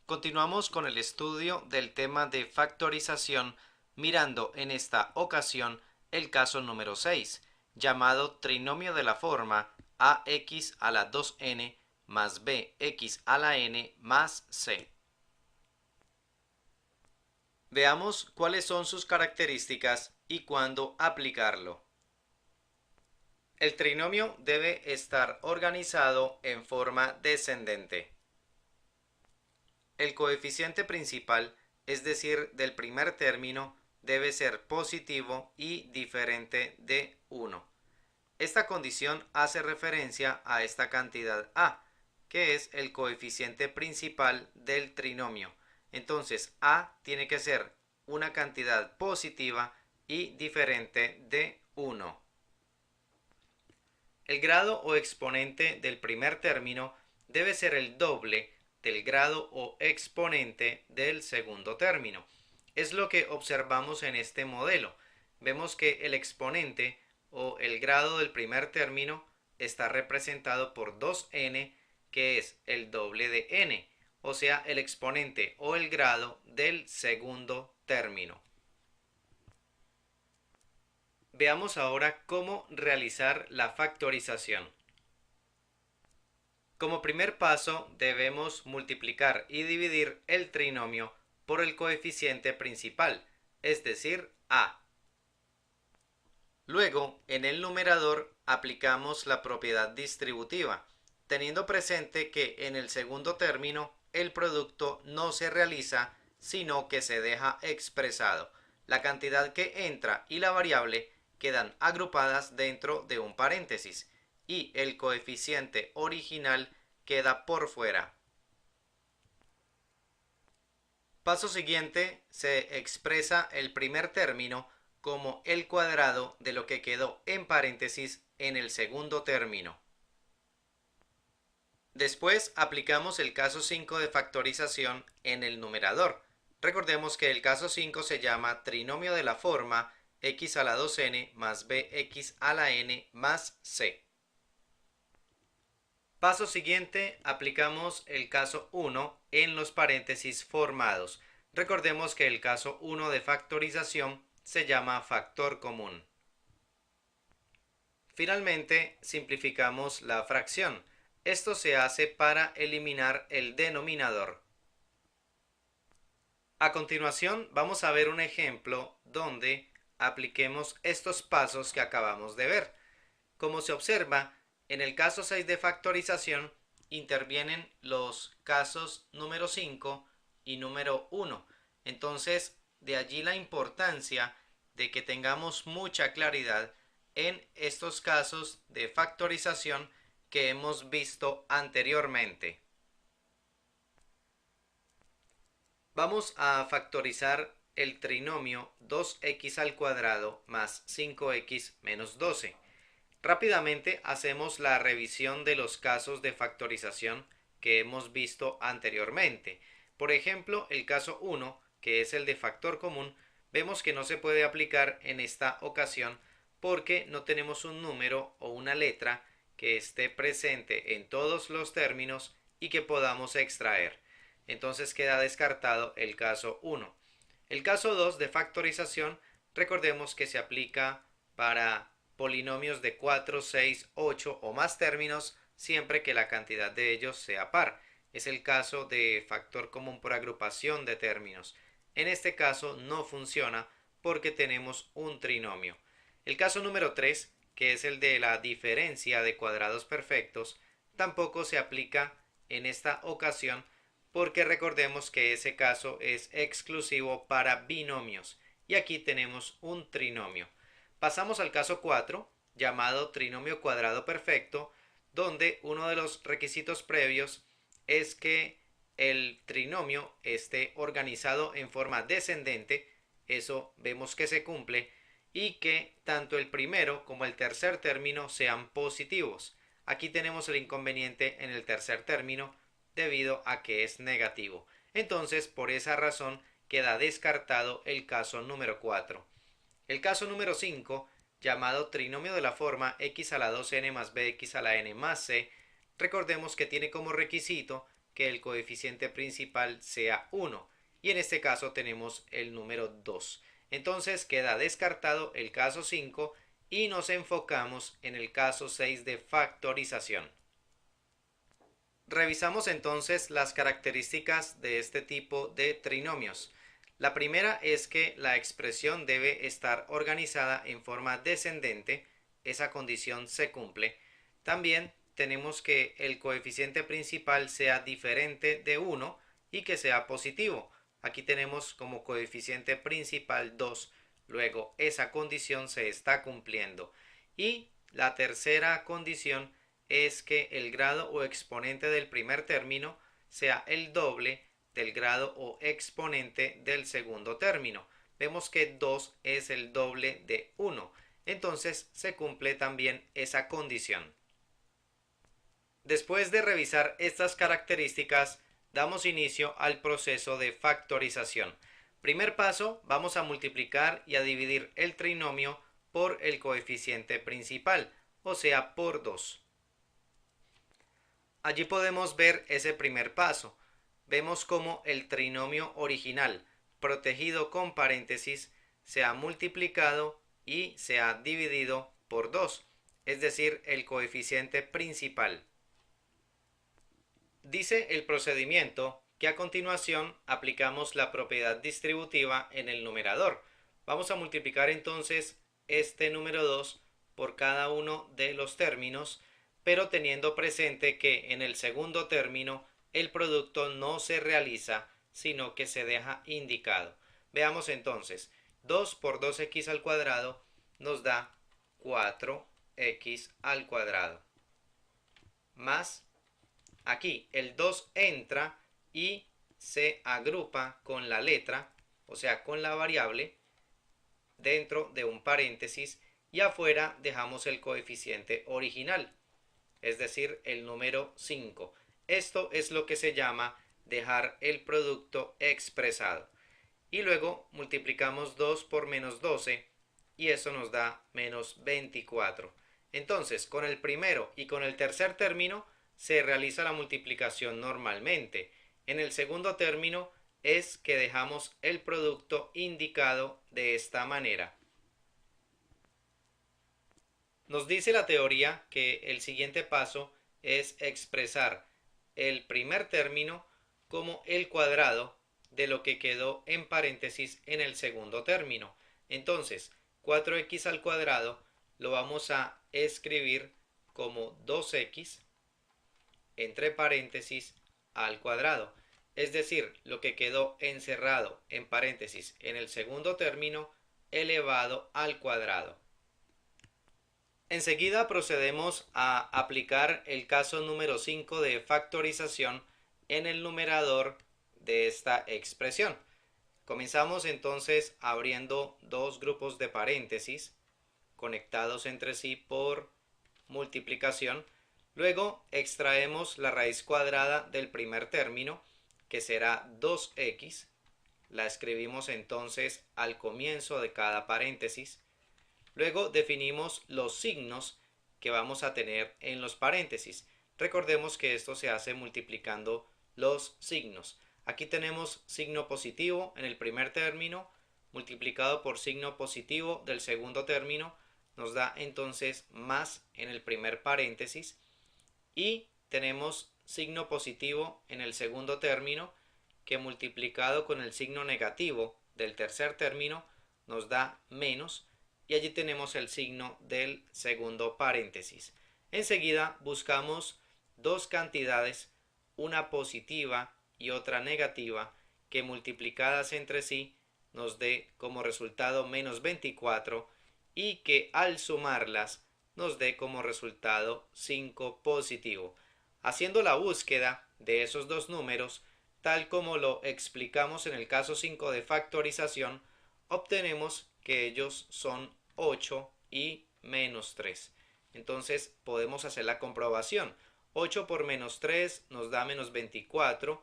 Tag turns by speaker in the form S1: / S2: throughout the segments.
S1: Continuamos con el estudio del tema de factorización, mirando en esta ocasión el caso número 6, llamado trinomio de la forma ax a la 2n más bx a la n más c. Veamos cuáles son sus características y cuándo aplicarlo. El trinomio debe estar organizado en forma descendente. El coeficiente principal, es decir, del primer término, debe ser positivo y diferente de 1. Esta condición hace referencia a esta cantidad a, que es el coeficiente principal del trinomio. Entonces, a tiene que ser una cantidad positiva y diferente de 1. El grado o exponente del primer término debe ser el doble del grado o exponente del segundo término. Es lo que observamos en este modelo. Vemos que el exponente o el grado del primer término está representado por 2n, que es el doble de n, o sea, el exponente o el grado del segundo término. Veamos ahora cómo realizar la factorización. Como primer paso debemos multiplicar y dividir el trinomio por el coeficiente principal, es decir, a. Luego, en el numerador aplicamos la propiedad distributiva, teniendo presente que en el segundo término el producto no se realiza, sino que se deja expresado. La cantidad que entra y la variable quedan agrupadas dentro de un paréntesis y el coeficiente original queda por fuera. Paso siguiente, se expresa el primer término como el cuadrado de lo que quedó en paréntesis en el segundo término. Después aplicamos el caso 5 de factorización en el numerador. Recordemos que el caso 5 se llama trinomio de la forma x a la 2n más bx a la n más c. Paso siguiente, aplicamos el caso 1 en los paréntesis formados. Recordemos que el caso 1 de factorización se llama factor común. Finalmente, simplificamos la fracción. Esto se hace para eliminar el denominador. A continuación, vamos a ver un ejemplo donde apliquemos estos pasos que acabamos de ver. Como se observa, en el caso 6 de factorización intervienen los casos número 5 y número 1. Entonces, de allí la importancia de que tengamos mucha claridad en estos casos de factorización que hemos visto anteriormente. Vamos a factorizar el trinomio 2x al cuadrado más 5x menos 12. Rápidamente hacemos la revisión de los casos de factorización que hemos visto anteriormente. Por ejemplo, el caso 1, que es el de factor común, vemos que no se puede aplicar en esta ocasión porque no tenemos un número o una letra que esté presente en todos los términos y que podamos extraer. Entonces queda descartado el caso 1. El caso 2 de factorización, recordemos que se aplica para polinomios de 4, 6, 8 o más términos siempre que la cantidad de ellos sea par. Es el caso de factor común por agrupación de términos. En este caso no funciona porque tenemos un trinomio. El caso número 3, que es el de la diferencia de cuadrados perfectos, tampoco se aplica en esta ocasión porque recordemos que ese caso es exclusivo para binomios y aquí tenemos un trinomio. Pasamos al caso 4, llamado trinomio cuadrado perfecto, donde uno de los requisitos previos es que el trinomio esté organizado en forma descendente, eso vemos que se cumple, y que tanto el primero como el tercer término sean positivos. Aquí tenemos el inconveniente en el tercer término debido a que es negativo. Entonces, por esa razón, queda descartado el caso número 4. El caso número 5, llamado trinomio de la forma x a la 2n más bx a la n más c, recordemos que tiene como requisito que el coeficiente principal sea 1 y en este caso tenemos el número 2. Entonces queda descartado el caso 5 y nos enfocamos en el caso 6 de factorización. Revisamos entonces las características de este tipo de trinomios. La primera es que la expresión debe estar organizada en forma descendente, esa condición se cumple. También tenemos que el coeficiente principal sea diferente de 1 y que sea positivo. Aquí tenemos como coeficiente principal 2, luego esa condición se está cumpliendo. Y la tercera condición es que el grado o exponente del primer término sea el doble del grado o exponente del segundo término. Vemos que 2 es el doble de 1, entonces se cumple también esa condición. Después de revisar estas características, damos inicio al proceso de factorización. Primer paso, vamos a multiplicar y a dividir el trinomio por el coeficiente principal, o sea, por 2. Allí podemos ver ese primer paso. Vemos cómo el trinomio original, protegido con paréntesis, se ha multiplicado y se ha dividido por 2, es decir, el coeficiente principal. Dice el procedimiento que a continuación aplicamos la propiedad distributiva en el numerador. Vamos a multiplicar entonces este número 2 por cada uno de los términos, pero teniendo presente que en el segundo término el producto no se realiza, sino que se deja indicado. Veamos entonces, 2 por 2x al cuadrado nos da 4x al cuadrado, más aquí el 2 entra y se agrupa con la letra, o sea, con la variable, dentro de un paréntesis y afuera dejamos el coeficiente original, es decir, el número 5. Esto es lo que se llama dejar el producto expresado. Y luego multiplicamos 2 por menos 12 y eso nos da menos 24. Entonces, con el primero y con el tercer término se realiza la multiplicación normalmente. En el segundo término es que dejamos el producto indicado de esta manera. Nos dice la teoría que el siguiente paso es expresar el primer término como el cuadrado de lo que quedó en paréntesis en el segundo término. Entonces, 4x al cuadrado lo vamos a escribir como 2x entre paréntesis al cuadrado. Es decir, lo que quedó encerrado en paréntesis en el segundo término elevado al cuadrado. Enseguida procedemos a aplicar el caso número 5 de factorización en el numerador de esta expresión. Comenzamos entonces abriendo dos grupos de paréntesis conectados entre sí por multiplicación. Luego extraemos la raíz cuadrada del primer término, que será 2x. La escribimos entonces al comienzo de cada paréntesis. Luego definimos los signos que vamos a tener en los paréntesis. Recordemos que esto se hace multiplicando los signos. Aquí tenemos signo positivo en el primer término, multiplicado por signo positivo del segundo término, nos da entonces más en el primer paréntesis. Y tenemos signo positivo en el segundo término, que multiplicado con el signo negativo del tercer término nos da menos. Y allí tenemos el signo del segundo paréntesis. Enseguida buscamos dos cantidades, una positiva y otra negativa, que multiplicadas entre sí nos dé como resultado menos 24 y que al sumarlas nos dé como resultado 5 positivo. Haciendo la búsqueda de esos dos números, tal como lo explicamos en el caso 5 de factorización, obtenemos que ellos son 8 y menos 3. Entonces podemos hacer la comprobación. 8 por menos 3 nos da menos 24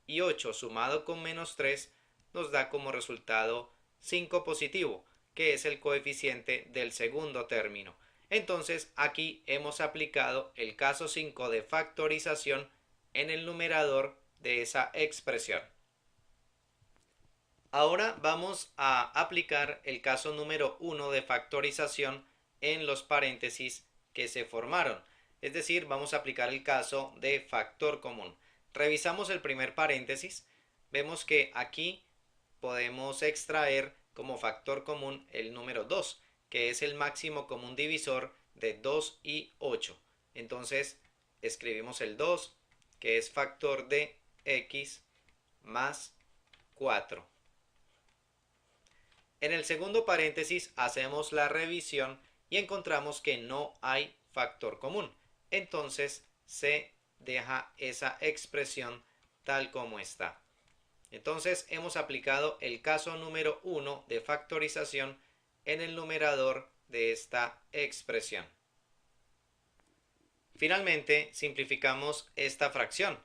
S1: y 8 sumado con menos 3 nos da como resultado 5 positivo, que es el coeficiente del segundo término. Entonces aquí hemos aplicado el caso 5 de factorización en el numerador de esa expresión. Ahora vamos a aplicar el caso número 1 de factorización en los paréntesis que se formaron. Es decir, vamos a aplicar el caso de factor común. Revisamos el primer paréntesis. Vemos que aquí podemos extraer como factor común el número 2, que es el máximo común divisor de 2 y 8. Entonces escribimos el 2, que es factor de x más 4. En el segundo paréntesis hacemos la revisión y encontramos que no hay factor común. Entonces se deja esa expresión tal como está. Entonces hemos aplicado el caso número 1 de factorización en el numerador de esta expresión. Finalmente simplificamos esta fracción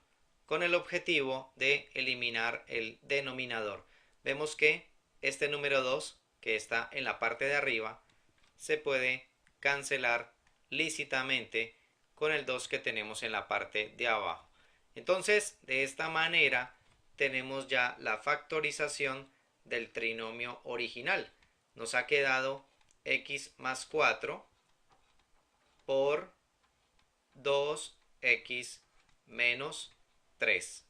S1: con el objetivo de eliminar el denominador. Vemos que este número 2, que está en la parte de arriba, se puede cancelar lícitamente con el 2 que tenemos en la parte de abajo. Entonces, de esta manera tenemos ya la factorización del trinomio original. Nos ha quedado x más 4 por 2x menos 3.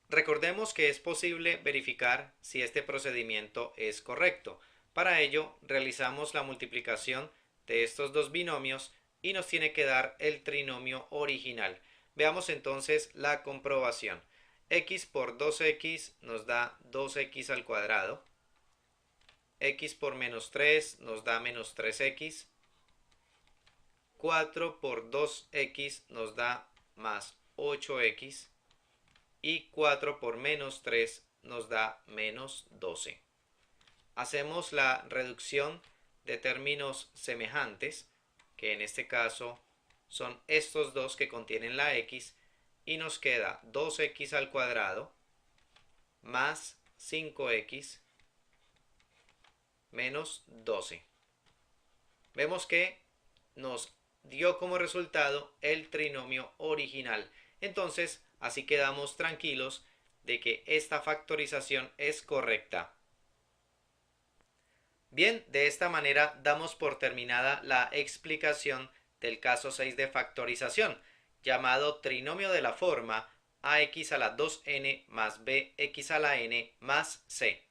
S1: Recordemos que es posible verificar si este procedimiento es correcto. Para ello, realizamos la multiplicación de estos dos binomios y nos tiene que dar el trinomio original. Veamos entonces la comprobación. X por 2x nos da 2x al cuadrado. X por menos 3 nos da menos 3x. 4 por 2x nos da más 8x. Y 4 por menos 3 nos da menos 12. Hacemos la reducción de términos semejantes, que en este caso son estos dos que contienen la x, y nos queda 2x al cuadrado más 5x menos 12. Vemos que nos dio como resultado el trinomio original. Entonces, así quedamos tranquilos de que esta factorización es correcta. Bien, de esta manera damos por terminada la explicación del caso 6 de factorización, llamado trinomio de la forma ax a la 2n más bx a la n más c.